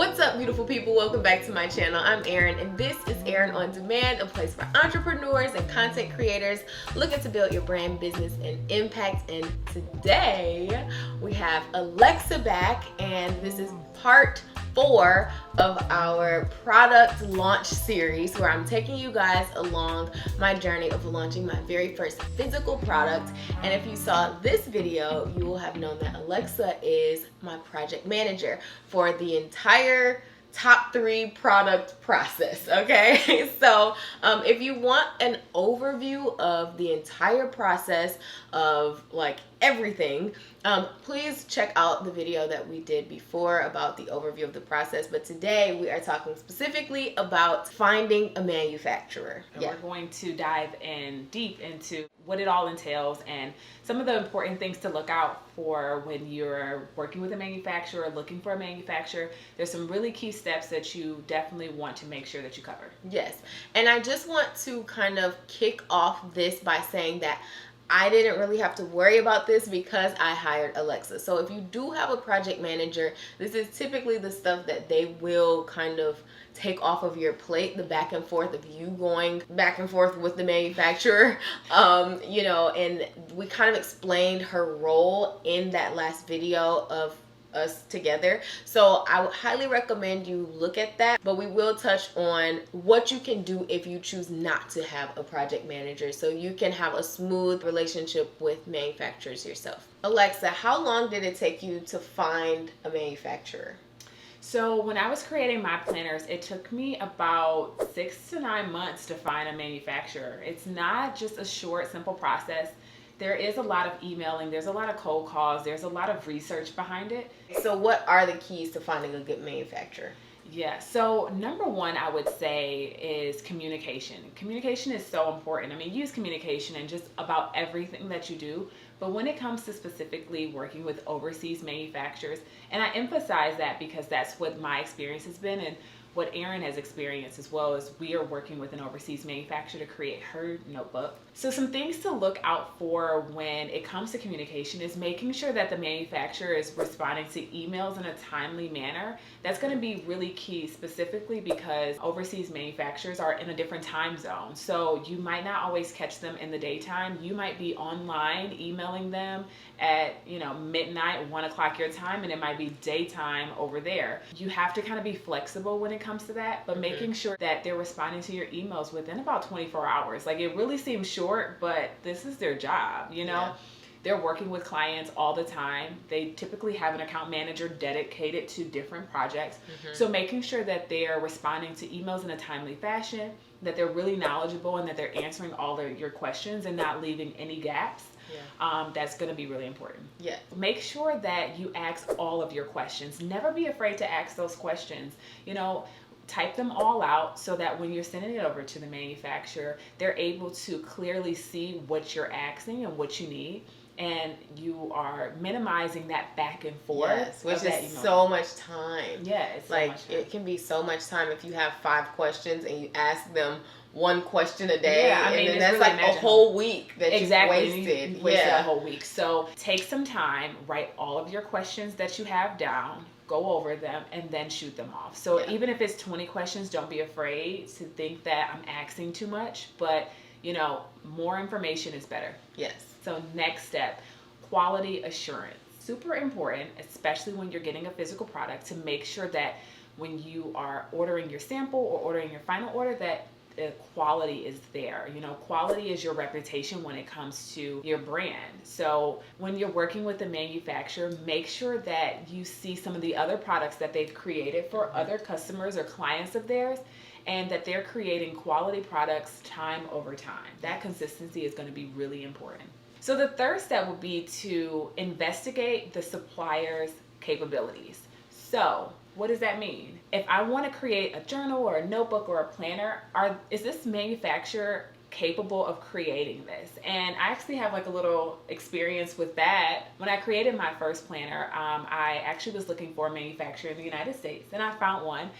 What's up, beautiful people? Welcome back to my channel. I'm Erin, and this is Erin On Demand, a place for entrepreneurs and content creators looking to build your brand, business, and impact. And today we have Alexa back, and this is part 4 of our product launch series, where I'm taking you guys along my journey of launching my very first physical product. And if you saw this video, you will have known that Alexa is my project manager for the entire top 3 product process. Okay, so if you want an overview of the entire process of like everything, please check out the video that we did before about the overview of the process. But today we are talking specifically about finding a manufacturer. We're going to dive in deep into what it all entails and some of the important things to look out for when you're working with a manufacturer, looking for a manufacturer. There's some really key steps that you definitely want to make sure that you cover. Yes, and I just want to kind of kick off this by saying that I didn't really have to worry about this because I hired Alexa. So if you do have a project manager, this is typically the stuff that they will kind of take off of your plate, the back and forth of you going back and forth with the manufacturer. And we kind of explained her role in that last video of us together. So I would highly recommend you look at that, but we will touch on what you can do if you choose not to have a project manager, so you can have a smooth relationship with manufacturers yourself. Alexa, how long did it take you to find a manufacturer? So when I was creating my planners, it took me about 6 to 9 months to find a manufacturer. It's not just a short, simple process. There is a lot of emailing, there's a lot of cold calls, there's a lot of research behind it. So what are the keys to finding a good manufacturer? Yeah, so number one, I would say, is communication. Communication is so important. I mean, use communication in just about everything that you do. But when it comes to specifically working with overseas manufacturers, and I emphasize that because that's what my experience has been, and what Erin has experienced as well, as we are working with an overseas manufacturer to create her notebook. So some things to look out for when it comes to communication is making sure that the manufacturer is responding to emails in a timely manner. That's going to be really key, specifically because overseas manufacturers are in a different time zone. So you might not always catch them in the daytime. You might be online emailing them at midnight, 1 o'clock your time, and it might be daytime over there. You have to kind of be flexible when it comes to that, but making sure that they're responding to your emails within about 24 hours. Like, it really seems short, but this is their job, Yeah. They're working with clients all the time. They typically have an account manager dedicated to different projects. So making sure that they're responding to emails in a timely fashion, that they're really knowledgeable, and that they're answering all your questions and not leaving any gaps. That's going to be really important. Yeah. Make sure that you ask all of your questions. Never be afraid to ask those questions. Type them all out so that when you're sending it over to the manufacturer, they're able to clearly see what you're asking and what you need. And you are minimizing that back and forth. Yes, which is so much time. Yeah, it's so like much time. It can be so much time if you have 5 questions and you ask them 1 question a day. Yeah, I mean, and then that's really like a whole week that you wasted. You wasted a whole week. So take some time, write all of your questions that you have down, go over them, and then shoot them off. So even if it's 20 questions, don't be afraid to think that I'm asking too much, but more information is better. Yes. So next step, quality assurance. Super important, especially when you're getting a physical product, to make sure that when you are ordering your sample or ordering your final order, that the quality is there. Quality is your reputation when it comes to your brand. So when you're working with a manufacturer, make sure that you see some of the other products that they've created for other customers or clients of theirs, and that they're creating quality products time over time. That consistency is going to be really important. So the third step would be to investigate the supplier's capabilities. So what does that mean? If I want to create a journal or a notebook or a planner, is this manufacturer capable of creating this? And I actually have like a little experience with that. When I created my first planner, I actually was looking for a manufacturer in the United States, and I found one.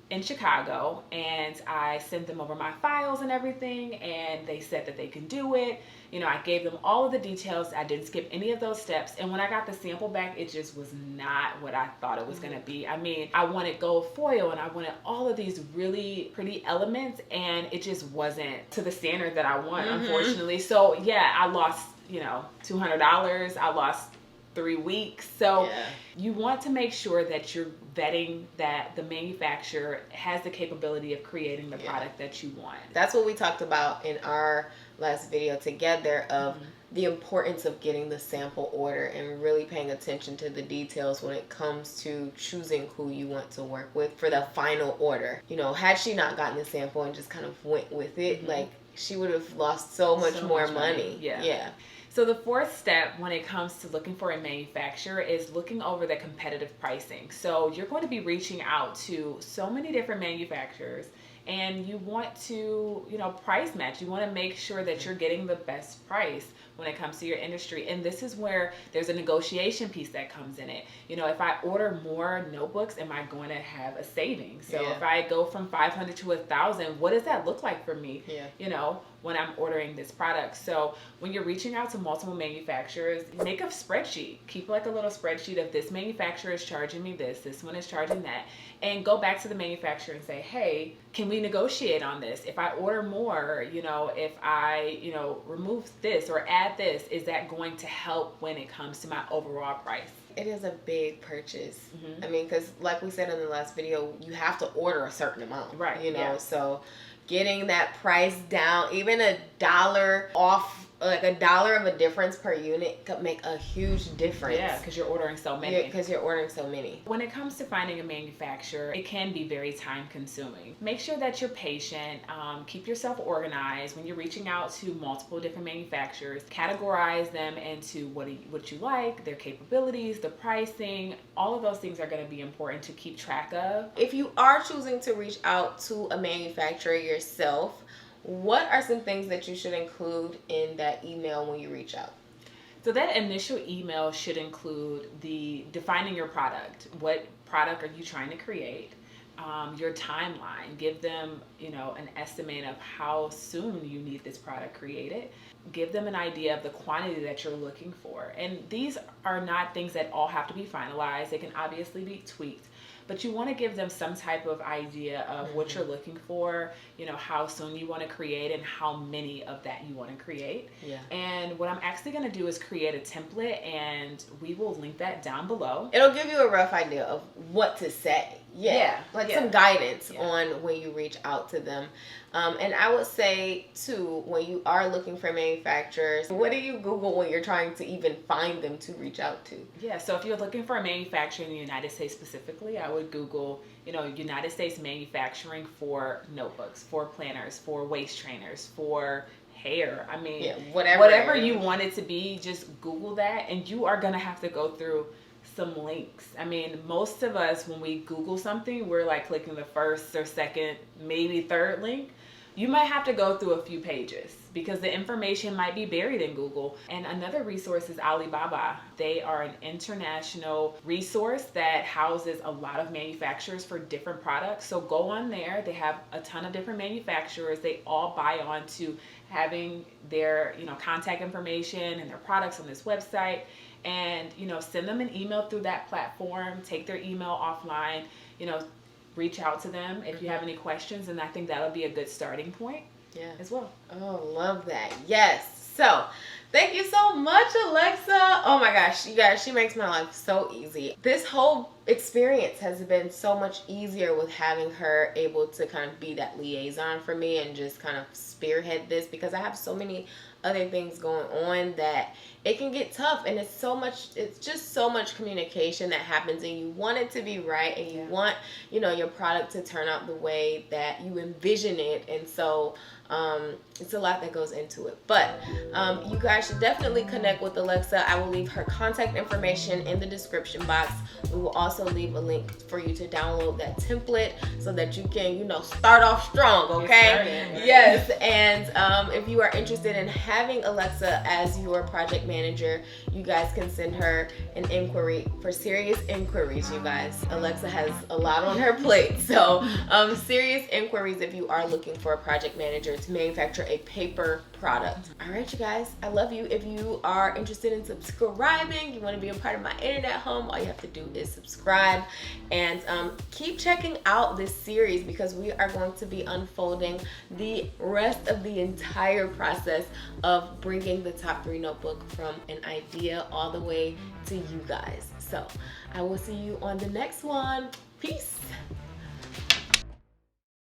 in Chicago, and I sent them over my files and everything, and they said that they can do it. You know, I gave them all of the details. I didn't skip any of those steps. And when I got the sample back, it just was not what I thought it was going to be. I mean, I wanted gold foil and I wanted all of these really pretty elements, and it just wasn't to the standard that I want, unfortunately. So yeah, I lost, you know, $200. I lost 3 weeks. So you want to make sure that you're vetting that the manufacturer has the capability of creating the product that you want. That's what we talked about in our last video together of the importance of getting the sample order and really paying attention to the details when it comes to choosing who you want to work with for the final order. You know, had she not gotten the sample and just kind of went with it, like, she would have lost so much more money. Yeah. So the fourth step when it comes to looking for a manufacturer is looking over the competitive pricing. So you're going to be reaching out to so many different manufacturers, and you want to, you know, price match. You want to make sure that you're getting the best price when it comes to your industry. And this is where there's a negotiation piece that comes in it. You know, if I order more notebooks, am I going to have a savings? So if I go from 500 to 1,000, what does that look like for me? You know, when I'm ordering this product. So when you're reaching out to multiple manufacturers, make a spreadsheet. Keep like a little spreadsheet of this manufacturer is charging me this one is charging that, and go back to the manufacturer and say, hey, can we negotiate on this? If I order more, you know, if I, you know, remove this or add this, is that going to help when it comes to my overall price? It is a big purchase. I mean, because like we said in the last video, you have to order a certain amount, right? You know, so getting that price down, even $1 off, like $1 of a difference per unit could make a huge difference. Yeah, because you're ordering so many. Because you're ordering so many. When it comes to finding a manufacturer, it can be very time consuming. Make sure that you're patient. Keep yourself organized. When you're reaching out to multiple different manufacturers, categorize them into what you like, their capabilities, the pricing. All of those things are going to be important to keep track of. If you are choosing to reach out to a manufacturer yourself, what are some things that you should include in that email when you reach out? So that initial email should include defining your product. What product are you trying to create? Your timeline. Give them, you know, an estimate of how soon you need this product created. Give them an idea of the quantity that you're looking for. And these are not things that all have to be finalized. They can obviously be tweaked. But you want to give them some type of idea of what you're looking for, you know, how soon you want to create and how many of that you want to create. And what I'm actually going to do is create a template, and we will link that down below. It'll give you a rough idea of what to say. Some guidance on when you reach out to them. And I would say, too, when you are looking for manufacturers, what do you Google when you're trying to even find them to reach out to? So if you're looking for a manufacturer in the United States specifically, I would Google, you know, United States manufacturing for notebooks, for planners, for waist trainers, for hair. I mean, whatever you want it to be, just Google that, and you are going to have to go through some links. I mean, most of us, when we Google something, we're like clicking the first or second, maybe third link. You might have to go through a few pages because the information might be buried in Google. And another resource is Alibaba. They are an international resource that houses a lot of manufacturers for different products. So go on there. They have a ton of different manufacturers. They all buy on to having their, you know, contact information and their products on this website. And, you know, send them an email through that platform. Take their email offline, you know, reach out to them if you have any questions, and I think that'll be a good starting point as well. Oh, love that. Yes. So thank you so much, Alexa. Oh my gosh, you guys, she makes my life so easy. This whole experience has been so much easier with having her able to kind of be that liaison for me and just kind of spearhead this, because I have so many other things going on that it can get tough, and it's just so much communication that happens, and you want it to be right, and you want, you know, your product to turn out the way that you envision it. And so it's a lot that goes into it. But you guys should definitely connect with Alexa. I will leave her contact information in the description box. We will also leave a link for you to download that template so that you can, you know, start off strong, okay? Yes. And if you are interested in having Alexa as your project manager, you guys can send her an inquiry for serious inquiries, you guys. Alexa has a lot on her plate. So serious inquiries if you are looking for a project manager to manufacture a paper product. All right, you guys, I love you. If you are interested in subscribing, you want to be a part of my internet home, all you have to do is subscribe. And keep checking out this series because we are going to be unfolding the rest of the entire process of bringing the Top 3 notebook from an idea all the way to you guys. So I will see you on the next one. Peace.